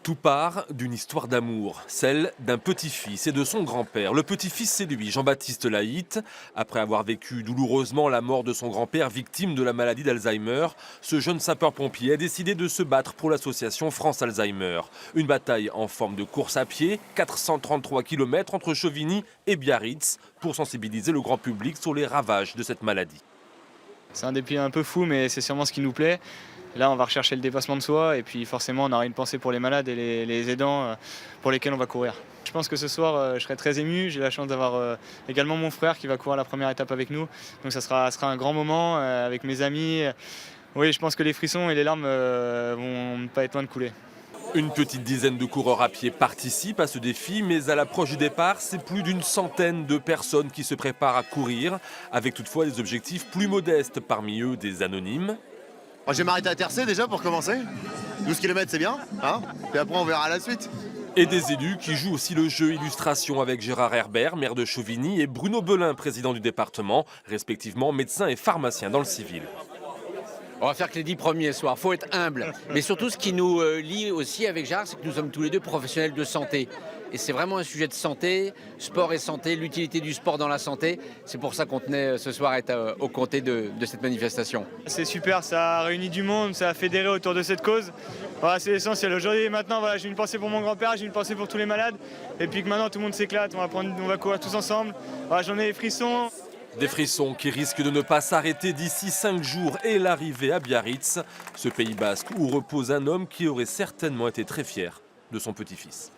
Tout part d'une histoire d'amour, celle d'un petit-fils et de son grand-père. Le petit-fils, c'est lui, Jean-Baptiste Laït. Après avoir vécu douloureusement la mort de son grand-père, victime de la maladie d'Alzheimer, ce jeune sapeur-pompier a décidé de se battre pour l'association France Alzheimer. Une bataille en forme de course à pied, 433 km entre Chevigny et Biarritz, pour sensibiliser le grand public sur les ravages de cette maladie. C'est un défi un peu fou, mais c'est sûrement ce qui nous plaît. Là, on va rechercher le dépassement de soi et puis forcément, on aura une pensée pour les malades et les aidants pour lesquels on va courir. Je pense que ce soir, je serai très ému. J'ai la chance d'avoir également mon frère qui va courir la première étape avec nous. Donc ça sera un grand moment avec mes amis. Oui, je pense que les frissons et les larmes vont pas être loin de couler. Une petite dizaine de coureurs à pied participent à ce défi, mais à l'approche du départ, c'est plus d'une centaine de personnes qui se préparent à courir, avec toutefois des objectifs plus modestes, parmi eux des anonymes. Je vais m'arrêter à Tercé déjà pour commencer. 12 km c'est bien, hein, et après on verra la suite. Et des élus qui jouent aussi le jeu illustration avec Gérard Herbert, maire de Chevigny, et Bruno Belin, président du département, respectivement médecin et pharmacien dans le civil. On va faire que les 10 premiers soirs, il faut être humble. Mais surtout, ce qui nous lie aussi avec Gérard, c'est que nous sommes tous les deux professionnels de santé. Et c'est vraiment un sujet de santé, sport et santé, l'utilité du sport dans la santé. C'est pour ça qu'on tenait ce soir à être aux côtés de cette manifestation. C'est super, ça a réuni du monde, ça a fédéré autour de cette cause. Voilà, c'est l'essentiel. Aujourd'hui et maintenant, voilà, j'ai une pensée pour mon grand-père, j'ai une pensée pour tous les malades. Et puis que maintenant tout le monde s'éclate, on va courir tous ensemble. Voilà, j'en ai les frissons. Des frissons qui risquent de ne pas s'arrêter d'ici 5 jours et l'arrivée à Biarritz, ce Pays basque où repose un homme qui aurait certainement été très fier de son petit-fils.